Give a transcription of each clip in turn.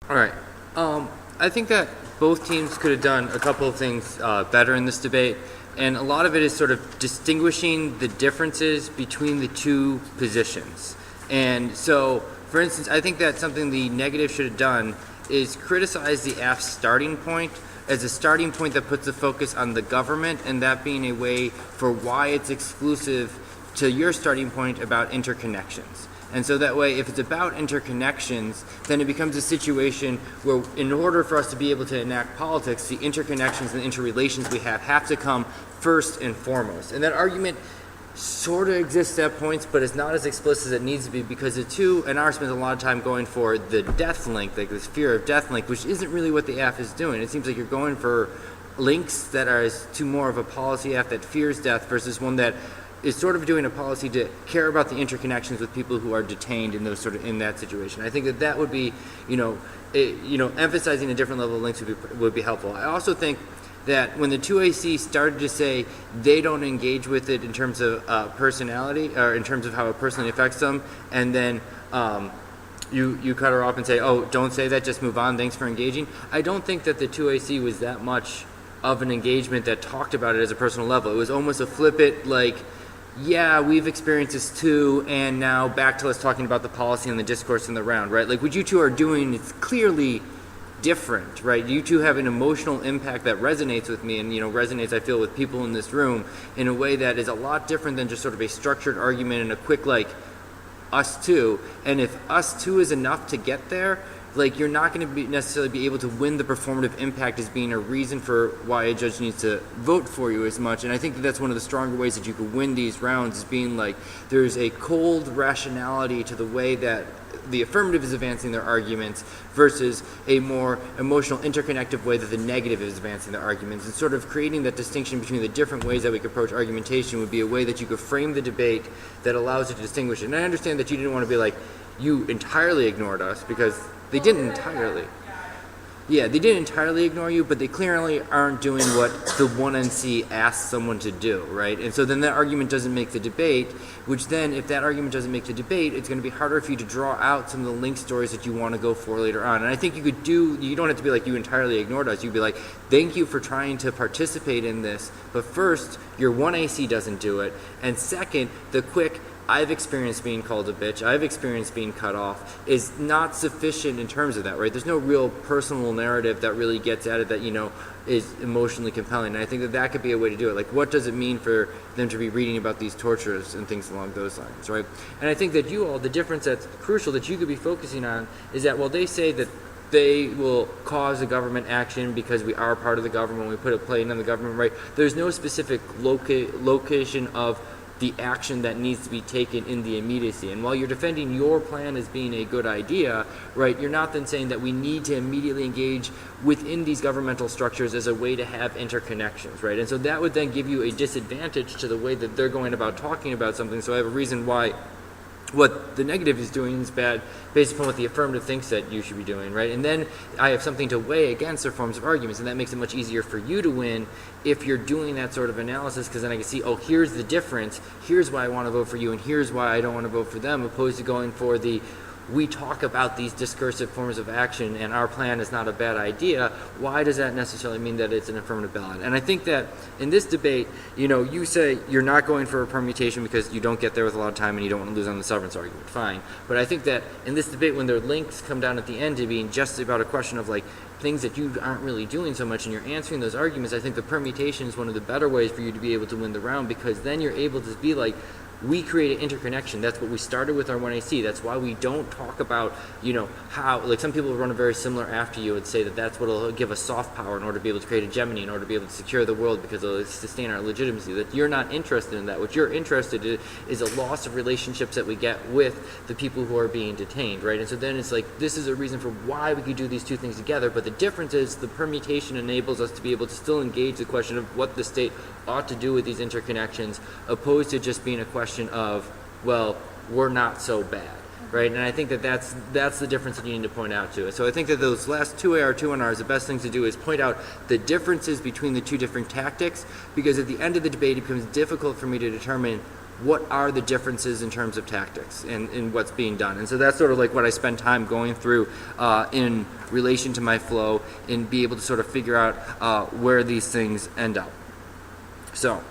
All right. I think that both teams could have done a couple of things better in this debate, and a lot of it is sort of distinguishing the differences between the two positions. And so, for instance, I think that something the negative should have done is criticize the AF's starting point as a starting point that puts the focus on the government, and that being a way for why it's exclusive to your starting point about interconnections. And so that way, if it's about interconnections, then it becomes a situation where in order for us to be able to enact politics, the interconnections and the interrelations we have to come first and foremost. And that argument sort of exists at points, but it's not as explicit as it needs to be, because the two, and ours spends a lot of time going for the death link, like this fear of death link, which isn't really what the AF is doing. It seems like you're going for links that are to more of a policy AF that fears death versus one that is sort of doing a policy to care about the interconnections with people who are detained in those in that situation. I think that would be, emphasizing a different level of links would be helpful. I also think that when the 2AC started to say they don't engage with it in terms of personality or in terms of how it personally affects them, and then you cut her off and say, oh, don't say that, just move on, thanks for engaging. I don't think that the 2AC was that much of an engagement that talked about it as a personal level. It was almost a flip it, like, yeah, we've experienced this too, and now back to us talking about the policy and the discourse in the round, right? Like what you two are doing is clearly different, right? You two have an emotional impact that resonates with me and, resonates, I feel, with people in this room in a way that is a lot different than just sort of a structured argument and a quick, like, us two. And if us two is enough to get there, like, you're not going to necessarily be able to win the performative impact as being a reason for why a judge needs to vote for you as much. And I think that that's one of the stronger ways that you could win these rounds, is being like, there's a cold rationality to the way that the affirmative is advancing their arguments versus a more emotional interconnective way that the negative is advancing their arguments. And sort of creating that distinction between the different ways that we could approach argumentation would be a way that you could frame the debate that allows you to distinguish it. And I understand that you didn't want to be like, you entirely ignored us, because they didn't entirely. Yeah, they didn't entirely ignore you, but they clearly aren't doing what the 1NC asks someone to do, right? And so then that argument doesn't make the debate, which then, if that argument doesn't make the debate, it's going to be harder for you to draw out some of the link stories that you want to go for later on. And I think you don't have to be like, you entirely ignored us. You'd be like, thank you for trying to participate in this, but first, your 1AC doesn't do it. And second, the quick, I've experienced being called a bitch, I've experienced being cut off, is not sufficient in terms of that, right? There's no real personal narrative that really gets at it that, is emotionally compelling. And I think that could be a way to do it. Like, what does it mean for them to be reading about these tortures and things along those lines, right? And I think that the difference that's crucial that you could be focusing on is that while they say that they will cause a government action because we are part of the government, we put a plane on the government, right? There's no specific location of the action that needs to be taken in the immediacy. And while you're defending your plan as being a good idea, right, you're not then saying that we need to immediately engage within these governmental structures as a way to have interconnections, right? And so that would then give you a disadvantage to the way that they're going about talking about something. So I have a reason why what the negative is doing is bad based upon what the affirmative thinks that you should be doing, right? And then I have something to weigh against their forms of arguments, and that makes it much easier for you to win if you're doing that sort of analysis, because then I can see, oh, here's the difference, here's why I want to vote for you, and here's why I don't want to vote for them, opposed to going for the, we talk about these discursive forms of action and our plan is not a bad idea. Why does that necessarily mean that it's an affirmative ballot? And I think that in this debate, you say you're not going for a permutation because you don't get there with a lot of time and you don't want to lose on the severance argument. Fine. But I think that in this debate, when their links come down at the end to being just about a question of like things that you aren't really doing so much and you're answering those arguments, I think the permutation is one of the better ways for you to be able to win the round, because then you're able to be like, we create an interconnection. That's what we started with our 1AC. That's why we don't talk about, how, like some people run a very similar after you would say that that's what will give us soft power in order to be able to create a Gemini, in order to be able to secure the world because it'll sustain our legitimacy. That you're not interested in that. What you're interested in is a loss of relationships that we get with the people who are being detained, right? And so then it's like, this is a reason for why we could do these two things together, but the difference is the permutation enables us to be able to still engage the question of what the state ought to do with these interconnections, opposed to just being a question of, well, we're not so bad, right? And I think that that's the difference that you need to point out to it. So I think that those last 2A or 2NRs, the best thing to do is point out the differences between the two different tactics, because at the end of the debate, it becomes difficult for me to determine what are the differences in terms of tactics and what's being done. And so that's sort of like what I spend time going through in relation to my flow, and be able to sort of figure out where these things end up. So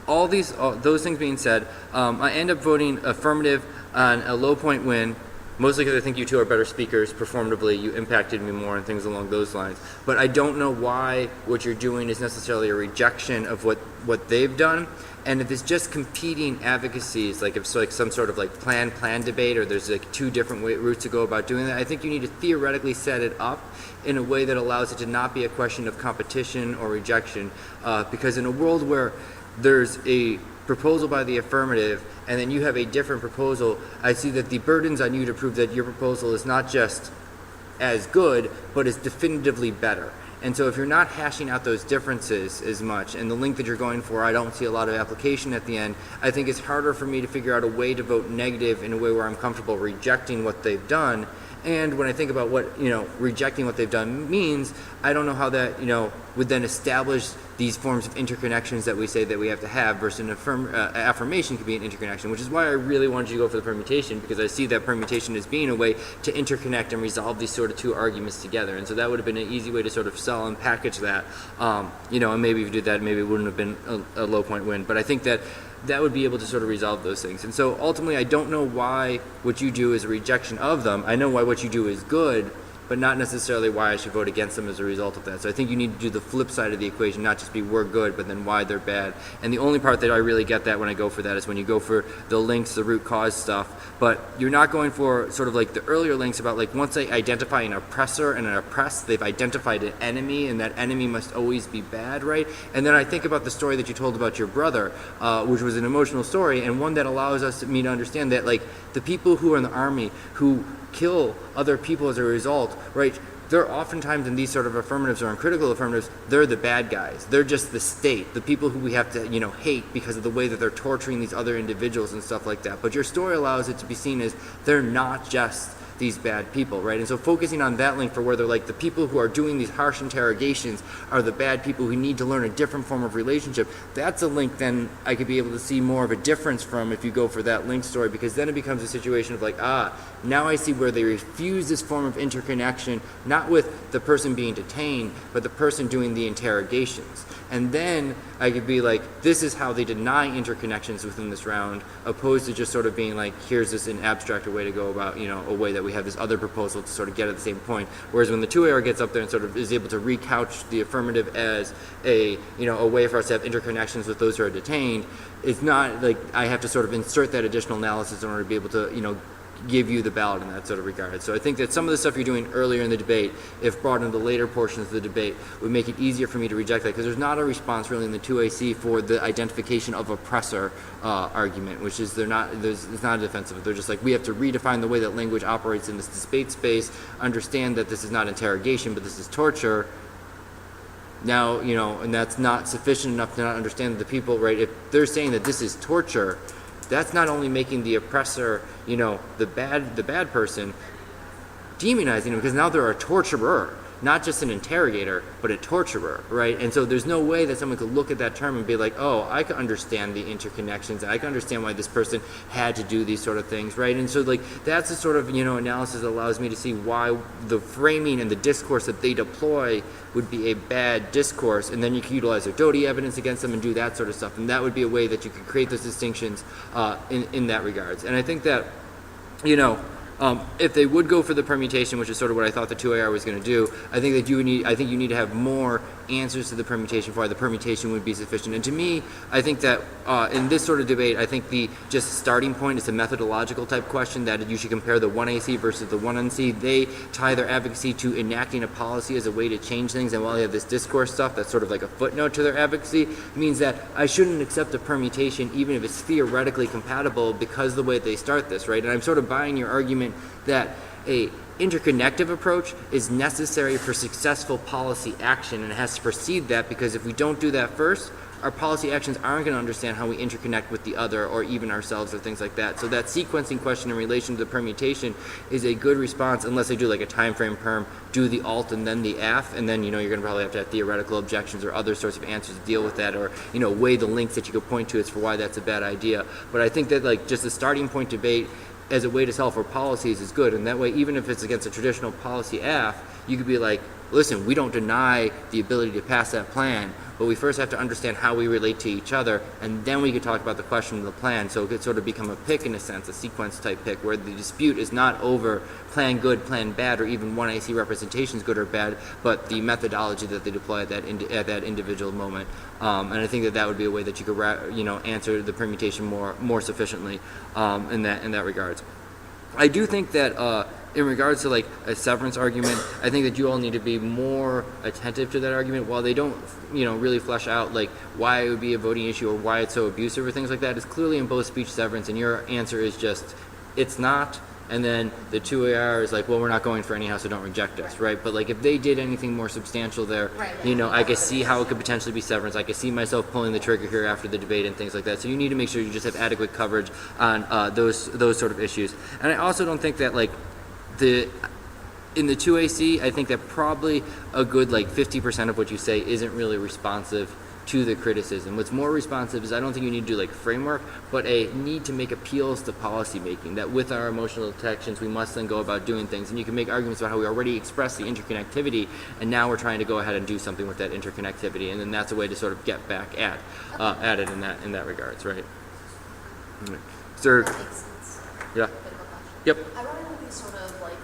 those things being said, I end up voting affirmative on a low point win, mostly because I think you two are better speakers. Performatively, you impacted me more and things along those lines. But I don't know why what you're doing is necessarily a rejection of what they've done. And if it's just competing advocacies, like if it's like some sort of like plan debate, or there's like two different routes to go about doing that, I think you need to theoretically set it up in a way that allows it to not be a question of competition or rejection. Because in a world where there's a proposal by the affirmative and then you have a different proposal, I see that the burden's on you to prove that your proposal is not just as good, but is definitively better. And so if you're not hashing out those differences as much, and the link that you're going for, I don't see a lot of application at the end, I think it's harder for me to figure out a way to vote negative in a way where I'm comfortable rejecting what they've done. And when I think about what, rejecting what they've done means, I don't know how that, would then establish these forms of interconnections that we say that we have to have, versus an affirmation could be an interconnection, which is why I really wanted you to go for the permutation, because I see that permutation as being a way to interconnect and resolve these sort of two arguments together. And so that would have been an easy way to sort of sell and package that, and maybe if you did that, maybe it wouldn't have been a low point win. But I think that would be able to sort of resolve those things. And so ultimately, I don't know why what you do is a rejection of them. I know why what you do is good, but not necessarily why I should vote against them as a result of that. So I think you need to do the flip side of the equation, not just be we're good, but then why they're bad. And the only part that I really get that when I go for that is when you go for the links, the root cause stuff. But you're not going for sort of like the earlier links about like once they identify an oppressor and an oppressed, they've identified an enemy, and that enemy must always be bad, right? And then I think about the story that you told about your brother, which was an emotional story, and one that allows me to understand that like the people who are in the army who kill other people as a result, right? They're oftentimes in these sort of affirmatives or in critical affirmatives, they're the bad guys. They're just the state, the people who we have to, hate because of the way that they're torturing these other individuals and stuff like that. But your story allows it to be seen as they're not just these bad people, right? And so focusing on that link for where they're like the people who are doing these harsh interrogations are the bad people who need to learn a different form of relationship, that's a link then I could be able to see more of a difference from if you go for that link story, because then it becomes a situation of like, now I see where they refuse this form of interconnection, not with the person being detained, but the person doing the interrogations. And then I could be like, this is how they deny interconnections within this round, opposed to just sort of being like, here's this an abstract way to go about, a way that we have this other proposal to sort of get at the same point. Whereas when the 2AR gets up there and sort of is able to recouch the affirmative as a way for us to have interconnections with those who are detained, it's not like I have to sort of insert that additional analysis in order to be able to, give you the ballot in that sort of regard. So I think that some of the stuff you're doing earlier in the debate, if brought into the later portions of the debate, would make it easier for me to reject that, because there's not a response really in the 2AC for the identification of oppressor argument, which is it's not a defensive. They're just like, we have to redefine the way that language operates in this debate space, understand that this is not interrogation, but this is torture. Now, and that's not sufficient enough to not understand that the people, right, if they're saying that this is torture, that's not only making the oppressor, the bad person, demonizing them, because now they're a torturer, not just an interrogator, but a torturer, right? And so there's no way that someone could look at that term and be like, oh, I can understand the interconnections, I can understand why this person had to do these sort of things, right? And so like that's the sort of analysis that allows me to see why the framing and the discourse that they deploy would be a bad discourse, and then you can utilize their Doty evidence against them and do that sort of stuff, and that would be a way that you could create those distinctions in that regards. And I think that if they would go for the permutation, which is sort of what I thought the 2AR was going to do, I think you need to have more answers to the permutation for why the permutation would be sufficient. And to me, I think that in this sort of debate, I think the just starting point is a methodological type question that you should compare the 1AC versus the 1NC. They tie their advocacy to enacting a policy as a way to change things, and while they have this discourse stuff that's sort of like a footnote to their advocacy, it means that I shouldn't accept a permutation even if it's theoretically compatible because of the way they start this, right? And I'm sort of buying your argument that a interconnective approach is necessary for successful policy action, and it has to precede that, because if we don't do that first, our policy actions aren't going to understand how we interconnect with the other or even ourselves or things like that. So that sequencing question in relation to the permutation is a good response, unless they do like a time frame perm, do the alt and then the af, and then you're going to probably have to have theoretical objections or other sorts of answers to deal with that, or weigh the links that you could point to as for why that's a bad idea. But I think that like just the starting point debate as a way to solve for policies is good, and that way even if it's against a traditional policy af, you could be like, listen, we don't deny the ability to pass that plan, but we first have to understand how we relate to each other, and then we could talk about the question of the plan. So it could sort of become a pick in a sense, a sequence type pick, where the dispute is not over plan good, plan bad, or even one IC representation is good or bad, but the methodology that they deploy at that individual moment. And I think that would be a way that you could answer the permutation more sufficiently in that regards. I do think that in regards to like a severance argument, I think that you all need to be more attentive to that argument. While they don't, really flesh out like why it would be a voting issue or why it's so abusive or things like that, it's clearly in both speech severance, and your answer is just, it's not. And then the 2AR is like, well, we're not going for anyhow, so don't reject us, right? But like if they did anything more substantial there, I could see how it could potentially be severance. I could see myself pulling the trigger here after the debate and things like that. So you need to make sure you just have adequate coverage on those sort of issues. And I also don't think that like in the 2AC, I think that probably a good like 50% of what you say isn't really responsive to the criticism. What's more responsive is I don't think you need to do like framework, but a need to make appeals to policy making, that with our emotional detections we must then go about doing things, and you can make arguments about how we already expressed the interconnectivity and now we're trying to go ahead and do something with that interconnectivity, and then that's a way to sort of get back at it in that regards, right? Sir, that makes sense. Yeah. Yep. I run into these sort of like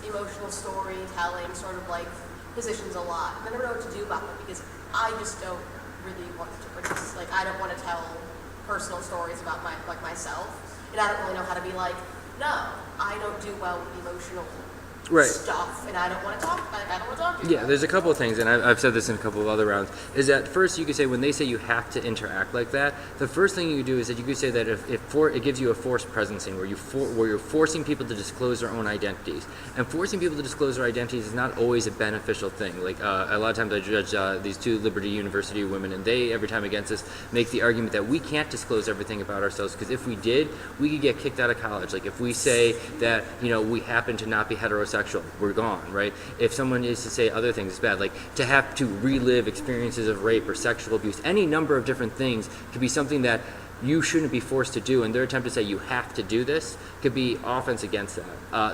emotional storytelling sort of like positions a lot. I never know what to do about them because I just don't really want to produce, like I don't want to tell personal stories about myself, and I don't really know how to be like, no, I don't do well with emotional stuff, and I don't want to talk about it. I don't want to talk to you. Yeah, there's a couple of things, and I've said this in a couple of other rounds, is that first you could say when they say you have to interact like that, the first thing you do is that you could say that if it gives you a forced presencing where you're forcing people to disclose their own identities. And forcing people to disclose their identities is not always a beneficial thing. Like a lot of times I judge these two Liberty University women, and they, every time against us, make the argument that we can't disclose everything about ourselves, because if we did, we could get kicked out of college. Like if we say that, we happen to not be heterosexual, we're gone, right? If someone is to say other things, it's bad. Like to have to relive experiences of rape or sexual abuse, any number of different things could be something that you shouldn't be forced to do, and their attempt to say you have to do this could be offense against that.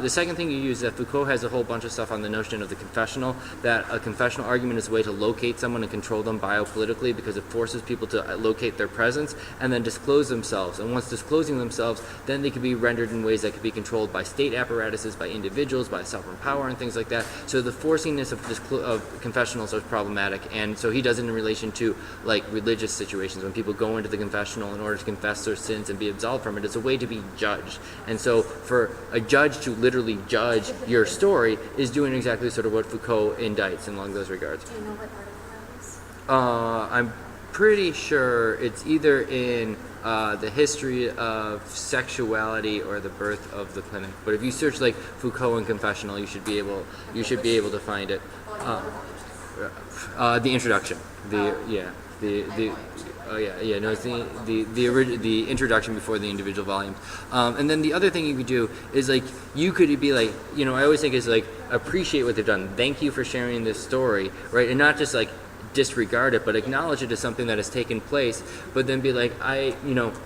The second thing you use is that Foucault has a whole bunch of stuff on the notion of the confessional, that a confessional argument is a way to locate someone and control them biopolitically, because it forces people to locate their presence and then disclose themselves. And once disclosing themselves, then they can be rendered in ways that could be controlled by state apparatuses, by individuals, by sovereign power and things like that. So the forcingness of confessionals is problematic, and so he does it in relation to like religious situations. When people go into the confessional in order to confess their sins and be absolved from it, it's a way to be judged. And so for a judge to literally judge your story is doing exactly sort of what Foucault indicts along those regards. Do you know what article that is? I'm pretty sure it's either in the history of sexuality or the birth of the clinic. But if you search like Foucault and confessional, you should be able to find it. The introduction. It's the introduction before the individual volumes. And then the other thing you could do is like, you could be like, I always think is like, appreciate what they've done. Thank you for sharing this story, right? And not just like disregard it, but acknowledge it as something that has taken place, but then be like, I,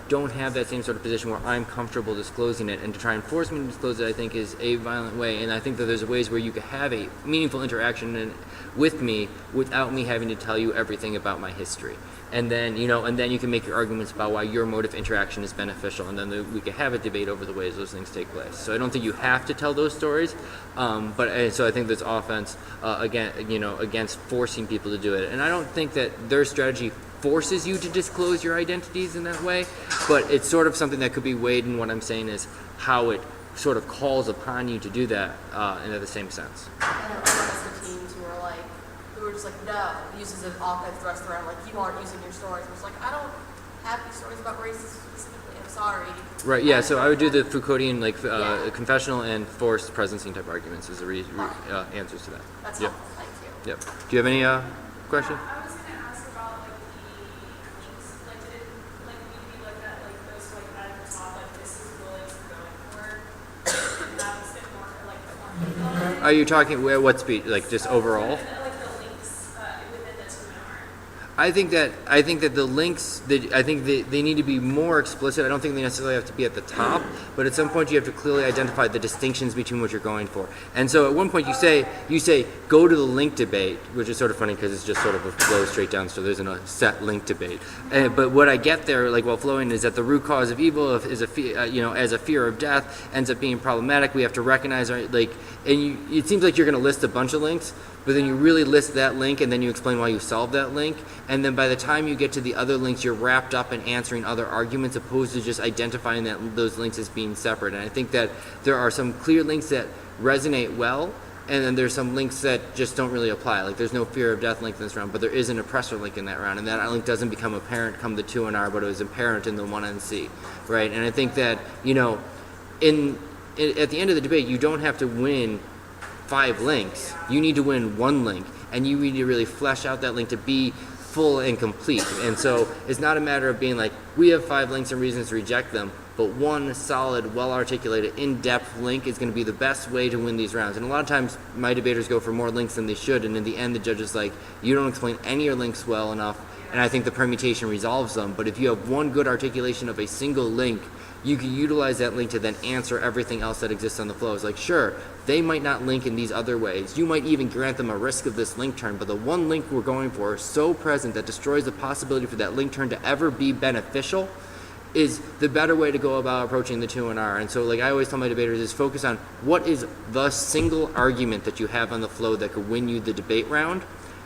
don't have that same sort of position where I'm comfortable disclosing it, and to try and force me to disclose it, I think is a violent way. And I think that there's ways where you could have a meaningful interaction with me without me having to tell you everything about my history. And then, you can make your arguments about why your mode of interaction is beneficial, and then we could have a debate over the ways those things take place. So I don't think you have to tell those stories, so I think there's offense against forcing people to do it. And I don't think that their strategy forces you to disclose your identities in that way, but it's sort of something that could be weighed in what I'm saying is how it sort of calls upon you to do that in the same sense. Just like, no, uses an offense thrust around, like, you aren't using your stories. I was like, I don't have these stories about racism specifically, I'm sorry. Right, yeah, so I would do the Foucauldian, confessional and forced presencing type arguments as the answers to that. That's helpful, thank you. Yep. Do you have any question? I was going to ask about like the Are you talking what speech? Like just overall? Like the links within the 2NR. I think that the links, I think they need to be more explicit. I don't think they necessarily have to be at the top, but at some point you have to clearly identify the distinctions between what you're going for. And so at one point you say go to the link debate, which is sort of funny because it's just sort of a flow straight down. So there isn't a set link debate. But what I get there, like while flowing, is that the root cause of evil is as a fear of death ends up being problematic. We have to recognize it seems like you're going to list a bunch of links, but then you really list that link and then you explain why you solved that link. And then by the time you get to the other links, you're wrapped up in answering other arguments opposed to just identifying those links as being separate. And I think that there are some clear links that resonate well, and then there's some links that just don't really apply. Like there's no fear of death link in this round, but there is an oppressor link in that round, and that link doesn't become apparent come the 2NR, but it was apparent in the 1NC, right? And I think that, at the end of the debate, you don't have to win 5 links. You need to win 1 link, and you need to really flesh out that link to be full and complete. And so it's not a matter of being like, we have 5 links and reasons to reject them, but one solid, well-articulated, in-depth link is going to be the best way to win these rounds. And a lot of times, my debaters go for more links than they should, and in the end, the judge is like, you don't explain any of your links well enough, and I think the permutation resolves them. But if you have one good articulation of a single link, you can utilize that link to then answer everything else that exists on the flow. It's like, sure, they might not link in these other ways. You might even grant them a risk of this link turn, but the one link we're going for is so present that destroys the possibility for that link turn to ever be beneficial is the better way to go about approaching the 2NR. And so like I always tell my debaters is focus on what is the single argument that you have on the flow that could win you the debate round,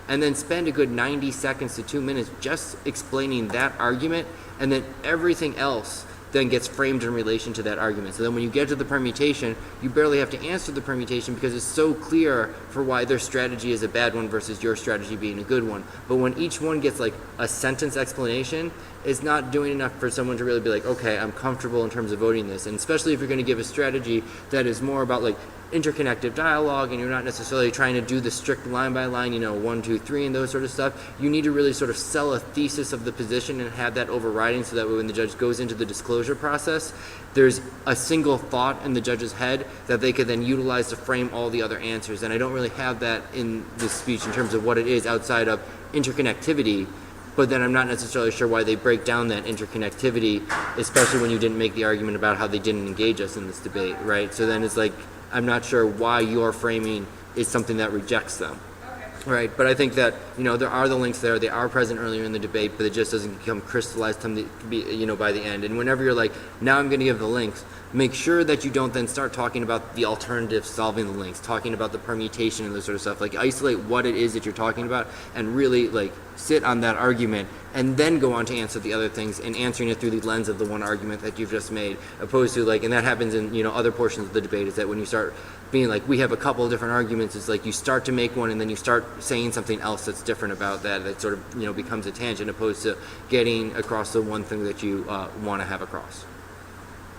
and then spend a good 90 seconds to 2 minutes just explaining that argument, and then everything else then gets framed in relation to that argument. So then when you get to the permutation, you barely have to answer the permutation because it's so clear for why their strategy is a bad one versus your strategy being a good one. But when each one gets like a sentence explanation, it's not doing enough for someone to really be like, okay, I'm comfortable in terms of voting this. And especially if you're going to give a strategy that is more about like interconnective dialogue and you're not necessarily trying to do the strict line by line, 1, 2, 3 and those sort of stuff, you need to really sort of sell a thesis of the position and have that overriding so that when the judge goes into the disclosure process, there's a single thought in the judge's head that they could then utilize to frame all the other answers. And I don't really have that in this speech in terms of what it is outside of interconnectivity, but then I'm not necessarily sure why they break down that interconnectivity, especially when you didn't make the argument about how they didn't engage us in this debate, right? So then it's like, I'm not sure why your framing is something that rejects them. Okay. Right, but I think that, there are the links there, they are present earlier in the debate, but it just doesn't become crystallized by the end. And whenever you're like, now I'm going to give the links, make sure that you don't then start talking about the alternative solving the links, talking about the permutation and this sort of stuff. Like isolate what it is that you're talking about and really like sit on that argument and then go on to answer the other things and answering it through the lens of the one argument that you've just made, opposed to like, and that happens in, other portions of the debate, is that when you start being like, we have a couple of different arguments, it's like you start to make one and then you start saying something else that's different about that sort of, becomes a tangent opposed to getting across the one thing that you want to have across.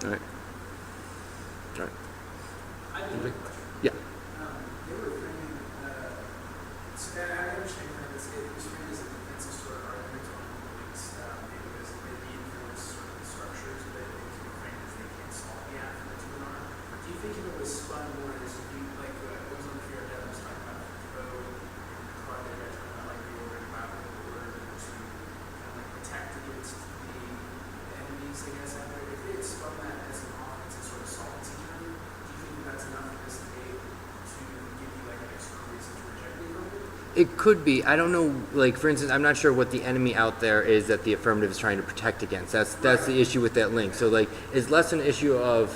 All right. All right. I have a question. Yeah. They were framing, I understand that it was framed as a defensive sort of argument on links, because they reinforce sort of the structures that they can frame as they can't solve the after the 2NR. Do you think if it was spun more as it was unfair that I was talking about code, project, I talking about like the order about the order to kind of like protect against the enemies, I guess, out there? If they had spun that as an offensive sort of solvency term, do you think that's enough in this debate to give you like an extra reason to reject the affirmative? It could be. I don't know. Like for instance, I'm not sure what the enemy out there is that the affirmative is trying to protect against. That's the issue with that link. So like, it's less an issue of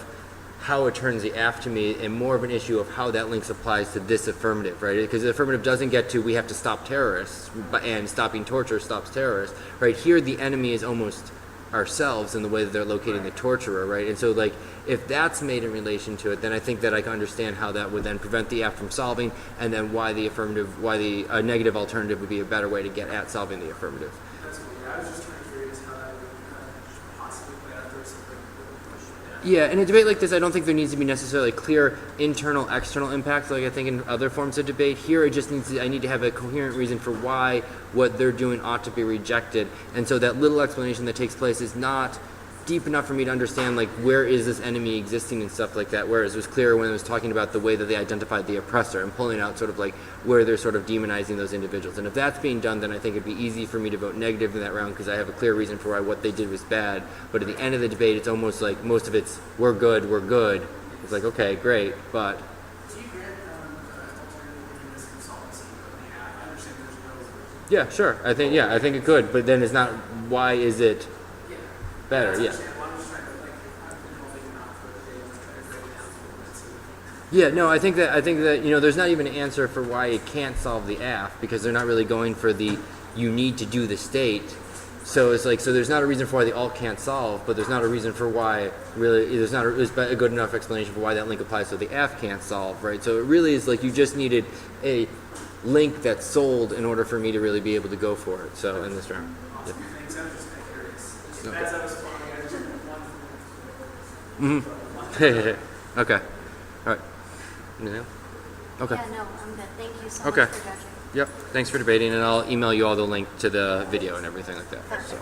how it turns the aft to me and more of an issue of how that link applies to this affirmative, right? Because the affirmative doesn't get to we have to stop terrorists, and stopping torture stops terrorists, right? Here the enemy is almost ourselves in the way that they're locating the torturer, right? And so like if that's made in relation to it, then I think that I can understand how that would then prevent the aft from solving, and then why the negative alternative would be a better way to get at solving the affirmative. That's what I was just trying to figure out how that would possibly play out there, something that would Yeah, in a debate like this, I don't think there needs to be necessarily clear internal, external impacts like I think in other forms of debate. Here, I need to have a coherent reason for why what they're doing ought to be rejected. And so that little explanation that takes place is not deep enough for me to understand like where is this enemy existing and stuff like that, whereas it was clearer when it was talking about the way that they identified the oppressor and pulling out sort of like where they're sort of demonizing those individuals. And if that's being done, then I think it'd be easy for me to vote negative in that round because I have a clear reason for why what they did was bad. But at the end of the debate, it's almost like most of it's we're good. It's like, okay, great, but Do you grant alternative in this consultancy? I understand there's no. yeah, sure. I think it could, but then it's not why is it Yeah. better? That's Yeah. understandable. I'm just trying to I've been holding out for the day. I'm trying to break it down a little bit. So. Yeah, no, I think that there's not even an answer for why it can't solve the AF because they're not really going for the you need to do the state. So it's like there's not a reason for why the alt can't solve, but there's not a reason for why really there's a good enough explanation for why that link applies so the AF can't solve, right? So it really is like you just needed a link that's sold in order for me to really be able to go for it. So in this round. Yeah. Thanks. I was just kind of curious. Okay. As I was following, I just wanted Mm-hmm. Okay. All right. Anything else? Okay. Yeah, no, I'm good. Thank you so Okay. much for judging. Yep. Thanks for debating, and I'll email you all the link to the video and everything like that. So.